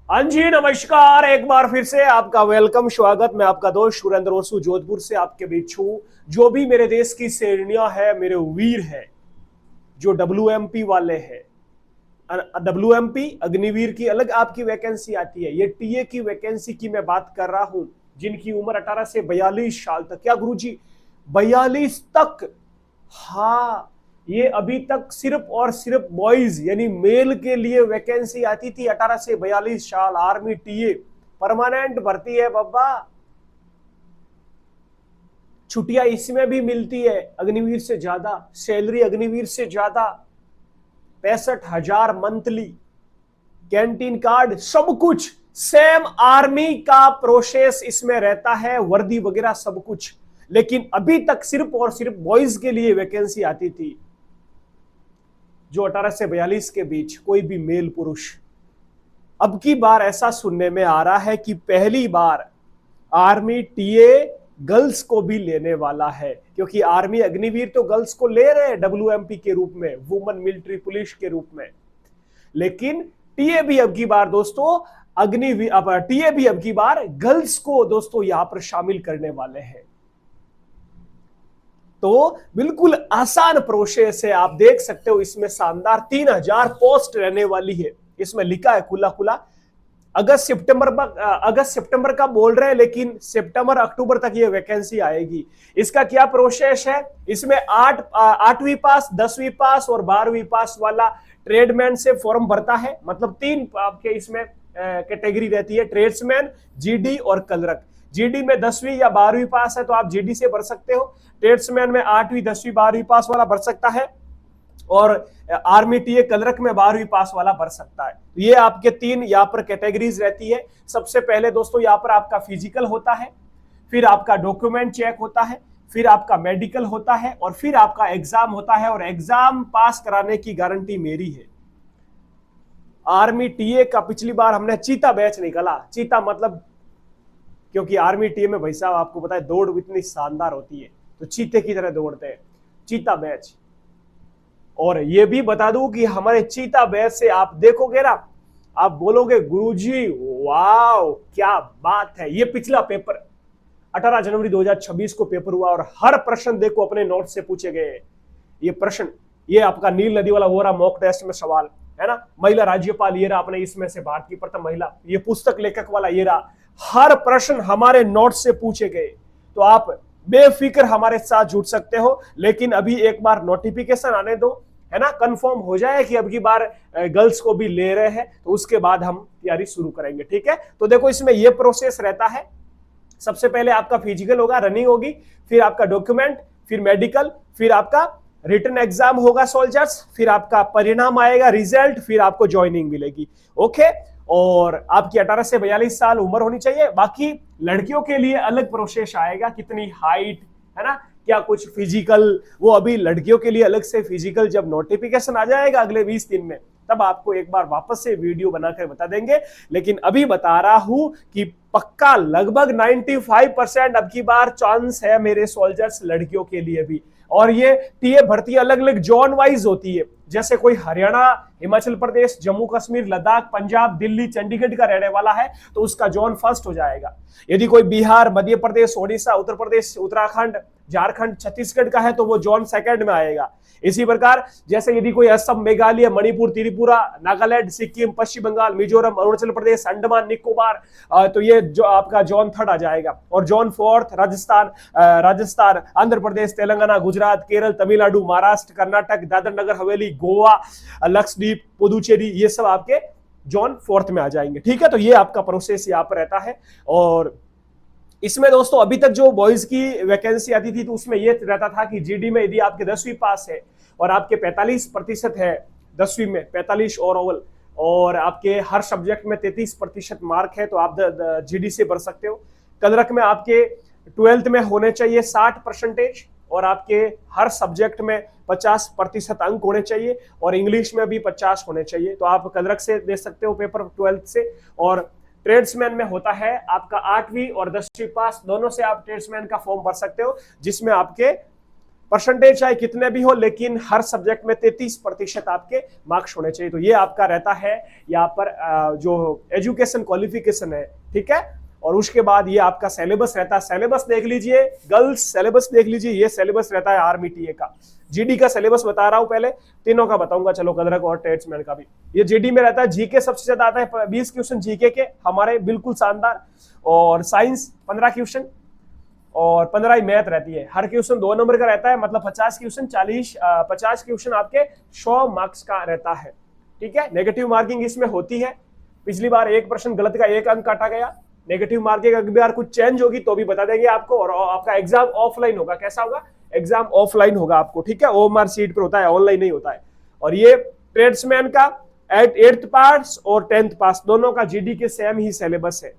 हाँ जी, नमस्कार। एक बार फिर से आपका वेलकम, स्वागत। मैं आपका दोस्त सुरेंद्र ओसू जोधपुर से आपके बीच हूं। जो भी मेरे देश की श्रेणियां है, मेरे वीर है, जो WMP वाले हैं। WMP अग्निवीर की अलग आपकी वैकेंसी आती है। ये टीए की वैकेंसी की मैं बात कर रहा हूं, जिनकी उम्र 18 से 42 साल तक। क्या गुरुजी, 42 तक? हाँ, ये अभी तक सिर्फ और सिर्फ बॉयज यानी मेल के लिए वैकेंसी आती थी। 18 से 42 साल, आर्मी टीए, परमानेंट भर्ती है बाबा। छुट्टियां इसमें भी मिलती है अग्निवीर से ज्यादा, सैलरी अग्निवीर से ज्यादा, 65,000 मंथली, कैंटीन कार्ड, सब कुछ सेम आर्मी का प्रोसेस इसमें रहता है, वर्दी वगैरह सब कुछ। लेकिन अभी तक सिर्फ और सिर्फ बॉयज के लिए वैकेंसी आती थी, जो 18 से 42 के बीच, कोई भी मेल पुरुष। अब की बार ऐसा सुनने में आ रहा है कि पहली बार आर्मी टीए गर्ल्स को भी लेने वाला है, क्योंकि आर्मी अग्निवीर तो गर्ल्स को ले रहे हैं WMP के रूप में, वुमेन मिलिट्री पुलिस के रूप में। लेकिन टीए भी अब की बार दोस्तों, टीए भी अब की बार गर्ल्स को दोस्तों यहां पर शामिल करने वाले हैं। तो बिल्कुल आसान प्रोसेस है, आप देख सकते हो। इसमें शानदार 3,000 पोस्ट रहने वाली है। इसमें लिखा है खुला खुला, अगस्त सितंबर का बोल रहे हैं, लेकिन सितंबर अक्टूबर तक ये वैकेंसी आएगी। इसका क्या प्रोसेस है? इसमें 8वीं पास, 10वीं पास और 12वीं पास वाला ट्रेडमैन से फॉर्म भरता है। मतलब 3 आपके इसमें कैटेगरी रहती है, ट्रेड्समैन, जीडी और क्लर्क। जीडी में 10वीं या 12वीं पास है तो आप जीडी से भर सकते हो। ट्रेड्समैन में 8वीं, 10वीं, 12वीं पास वाला भर सकता है, और आर्मी टीए क्लर्क में 12वीं पास वाला भर सकता है। ये आपके 3 यहाँ पर कैटेगरीज रहती है। सबसे पहले दोस्तों यहाँ पर आपका फिजिकल होता है, फिर आपका डॉक्यूमेंट चेक होता है, फिर आपका मेडिकल होता है, और फिर आपका एग्जाम होता है। और एग्जाम पास कराने की गारंटी मेरी है। आर्मी टीए का पिछली बार हमने चीता बैच निकाला। चीता मतलब, क्योंकि आर्मी टीए में भाई साहब आपको पता है दौड़ इतनी शानदार होती है, तो चीते की तरह दौड़ते हैं, चीता बैच। और ये भी बता दूं कि हमारे चीता बैच से आप देखोगे ना, आप बोलोगे गुरुजी वाह क्या बात है। ये पिछला पेपर 18 जनवरी 2026 को पेपर हुआ, और हर प्रश्न देखो अपने नोट से पूछे गए। ये प्रश्न, ये आपका नील नदी वाला हो रहा मॉक टेस्ट में सवाल है ना, महिला राज्यपाल ये रहा अपने इसमें से भारत की प्रथम महिला, ये पुस्तक लेखक वाला ये रहा। हर प्रश्न हमारे नोट से पूछे गए, तो आप बेफिक्र हमारे साथ जुड़ सकते हो। लेकिन अभी एक बार नोटिफिकेशन आने दो, है ना, कंफर्म हो जाए कि अब की बार गर्ल्स को भी ले रहे हैं, तो उसके बाद हम तैयारी शुरू करेंगे। ठीक है, तो देखो इसमें यह प्रोसेस रहता है। सबसे पहले आपका फिजिकल होगा, रनिंग होगी, फिर आपका डॉक्यूमेंट, फिर मेडिकल, फिर आपका रिटन एग्जाम होगा सोल्जर्स, फिर आपका परिणाम आएगा, रिजल्ट, फिर आपको ज्वाइनिंग मिलेगी। ओके, और आपकी 18 से 42 साल उम्र होनी चाहिए। बाकी लड़कियों के लिए अलग प्रोसेस आएगा, कितनी हाइट, है ना, क्या कुछ फिजिकल, वो अभी लड़कियों के लिए अलग से फिजिकल, जब नोटिफिकेशन आ जाएगा अगले 20 दिन में, तब आपको एक बार वापस से वीडियो बनाकर बता देंगे। लेकिन अभी बता रहा हूं कि पक्का लगभग 95% अब की बार चांस है मेरे सोल्जर्स लड़कियों के लिए भी। और ये टीए भर्ती अलग अलग जोन वाइज होती है। जैसे कोई हरियाणा, हिमाचल प्रदेश, जम्मू कश्मीर, लद्दाख, पंजाब, दिल्ली, चंडीगढ़ का रहने वाला है तो उसका जोन फर्स्ट हो जाएगा। यदि कोई बिहार, मध्य प्रदेश, ओडिशा, उत्तर प्रदेश, उत्तराखंड, झारखंड, छत्तीसगढ़ का है तो वो जोन सेकंड में आएगा। इसी प्रकार जैसे यदि कोई असम, मेघालय, मणिपुर, त्रिपुरा, नागालैंड, सिक्किम, पश्चिम बंगाल, मिजोरम, अरुणाचल प्रदेश, अंडमान निकोबार, तो ये जो आपका जोन थर्ड आ जाएगा। और जोन फोर्थ राजस्थान, आंध्र प्रदेश, तेलंगाना, गुजरात, केरल, तमिलनाडु, महाराष्ट्र, कर्नाटक, दादर नगर हवेली, गोवा, लक्षद्वीप, पुदुचेरी, ये सब आपके जोन फोर्थ में आ जाएंगे। ठीक है, तो ये आपका प्रोसेस यहाँ पर रहता है। और इसमें दोस्तों अभी तक जो बॉयज की वैकेंसी आती थी तो उसमें यह रहता था कि जीडी में यदि आपके 10वीं पास है और आपके 45% है 10वीं में, 45 ओवरऑल, और आपके हर सब्जेक्ट में 33% मार्क है, तो आप जीडी से भर सकते हो। क्लर्क में आपके 12th में होने चाहिए 60%, और आपके हर सब्जेक्ट में 50% अंक होने चाहिए, और इंग्लिश में भी 50 होने चाहिए, तो आप क्लर्क से दे सकते हो पेपर 12th से। और ट्रेड्समैन में होता है आपका 8वीं और 10वीं पास, दोनों से आप ट्रेड्समैन का फॉर्म भर सकते हो, जिसमें आपके परसेंटेज चाहे कितने भी हो, लेकिन हर सब्जेक्ट में 33% आपके मार्क्स होने चाहिए। तो ये आपका रहता है यहाँ पर जो एजुकेशन क्वालिफिकेशन है, ठीक है। और उसके बाद ये आपका सिलेबस रहता है, सिलेबस देख लीजिए गर्ल्स, सिलेबस देख लीजिए, ये सिलेबस रहता है आर्मी टीए का। जीडी का सिलेबस बता रहा हूं, पहले तीनों का बताऊंगा, चलो कदरक और ट्रेड्समैन का भी। ये जीडी में रहता है, जीके सबसे ज्यादा आता है, 20 क्वेश्चन जीके के हमारे बिल्कुल शानदार, और साइंस 15 क्वेश्चन और 15 ही मैथ रहती है। हर क्वेश्चन 2 नंबर का रहता है, मतलब 50 क्वेश्चन 50 क्वेश्चन आपके 100 मार्क्स का रहता है, ठीक है। नेगेटिव मार्किंग इसमें होती है, पिछली बार एक प्रश्न गलत का 1 अंक काटा गया। नेगेटिव मार्किंग अगली बार कुछ चेंज होगी तो भी बता देंगे आपको। और आपका एग्जाम ऑफलाइन होगा, कैसा होगा, एग्जाम ऑफलाइन होगा आपको, ठीक है। ओएमआर सीट पर होता है, ऑनलाइन नहीं होता है। और ये ट्रेड्समैन का 8th पास और 10th पास दोनों का जीडी के सेम ही सिलेबस है।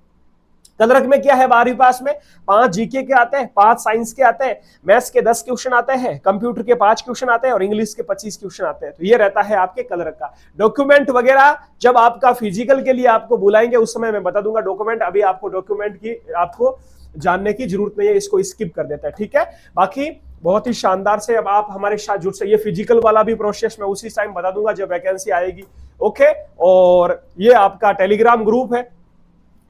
कदरक में क्या है, 12वीं पास में 5 जीके के आते हैं, 5 साइंस के आते हैं, मैथ्स के 10 क्वेश्चन आते हैं, कंप्यूटर के 5 क्वेश्चन आते हैं और इंग्लिश के 25 क्वेश्चन आते हैं। तो ये रहता है आपके कदरक का। डॉक्यूमेंट वगैरह जब आपका फिजिकल के लिए आपको बुलाएंगे उस समय मैं बता दूंगा डॉक्यूमेंट। अभी आपको डॉक्यूमेंट की आपको जानने की जरूरत नहीं है, इसको स्किप कर देता है, ठीक है। बाकी बहुत ही शानदार से अब आप हमारे साथ जुड़ सकते। ये फिजिकल वाला भी प्रोसेस मैं उसी टाइम बता दूंगा जब वैकेंसी आएगी, ओके। और ये आपका टेलीग्राम ग्रुप है,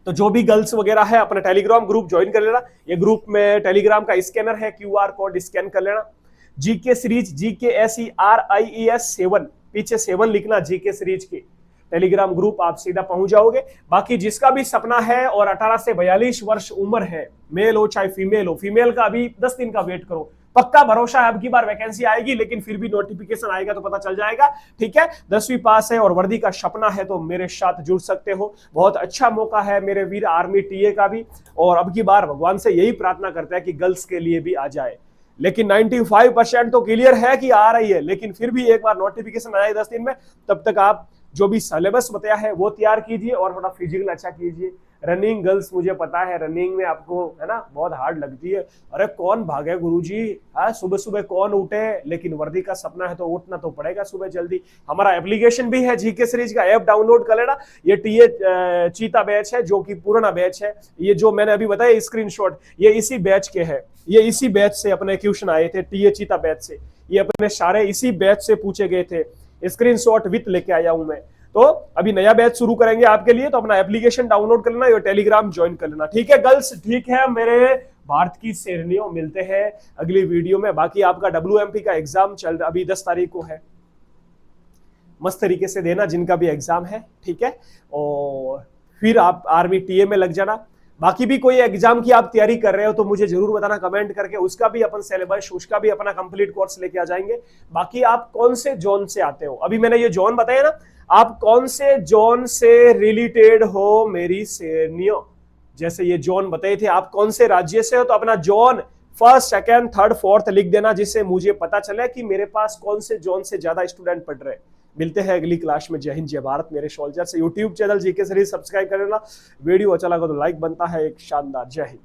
तो जो भी गर्ल्स वगैरह है अपना टेलीग्राम ग्रुप ज्वाइन कर लेना। ये ग्रुप में टेलीग्राम का स्कैनर है, क्यूआर कोड स्कैन कर लेना। जीके सीरीज GKSERIES 7 पीछे 7 लिखना, जीके सीरीज की टेलीग्राम ग्रुप आप सीधा पहुंच जाओगे। बाकी जिसका भी सपना है और 18 से 42 वर्ष उम्र है, मेल हो चाहे फीमेल हो, फीमेल का अभी 10 दिन का वेट करो, पक्का भरोसा है अब की बार वैकेंसी आएगी, लेकिन फिर भी नोटिफिकेशन आएगा तो पता चल जाएगा, ठीक है। 10वीं पास है और वर्दी का सपना है तो मेरे साथ जुड़ सकते हो। बहुत अच्छा मौका है मेरे वीर आर्मी टीए का भी, और अब की बार भगवान से यही प्रार्थना करते हैं कि गर्ल्स के लिए भी आ जाए। लेकिन 95% तो क्लियर है कि आ रही है, लेकिन फिर भी एक बार नोटिफिकेशन आए 10 दिन में, तब तक आप जो भी सिलेबस बताया है वो तैयार कीजिए और थोड़ा फिजिकल अच्छा कीजिए। रनिंग गर्ल्स मुझे पता है रनिंग में आपको है ना बहुत हार्ड लगती है, अरे कौन भागे गुरुजी, हाँ सुबह सुबह कौन उठे, लेकिन वर्दी का सपना है तो उठना तो पड़ेगा सुबह जल्दी। हमारा एप्लीकेशन भी है, जीके सीरीज का ऐप डाउनलोड कर लेना। ये टीए चीता बैच है जो कि पुराना बैच है, ये जो मैंने अभी बताया स्क्रीनशॉट ये इसी बैच के है, ये इसी बैच से अपने क्वेश्चन आए थे, टीए चीता बैच से, ये अपने सारे इसी बैच से पूछे गए थे, स्क्रीनशॉट विथ लेके आया हूं मैं। तो अभी नया बैच शुरू करेंगे आपके लिए, तो अपना एप्लीकेशन डाउनलोड कर लेना और टेलीग्राम ज्वाइन कर लेना, ठीक है गर्ल्स, ठीक है मेरे भारत की शेरनियों। मिलते हैं अगली वीडियो में। बाकी आपका WMP का एग्जाम चल रहा, अभी 10 तारीख को है, मस्त तरीके से देना जिनका भी एग्जाम है, ठीक है। और फिर आप आर्मी टीए में लग जाना। बाकी भी कोई एग्जाम की आप तैयारी कर रहे हो तो मुझे जरूर बताना कमेंट करके, उसका भी अपन सिलेबस, उसका भी अपना कंप्लीट कोर्स लेके आ जाएंगे। बाकी आप कौन से जोन से आते हो, अभी मैंने ये जोन बताया ना, आप कौन से जोन से रिलेटेड हो मेरी शेरनियों, जैसे ये जोन बताए थे, आप कौन से राज्य से हो तो अपना zone 1st, 2nd, 3rd, 4th लिख देना, जिससे मुझे पता चले कि मेरे पास कौन से जोन से ज्यादा स्टूडेंट पढ़ रहे हैं। मिलते हैं अगली क्लास में। जय हिंद जय भारत मेरे सोल्जर से। YouTube channel GK series subscribe कर लेना, वीडियो अच्छा लगा तो लाइक बनता है एक शानदार। जय हिंद।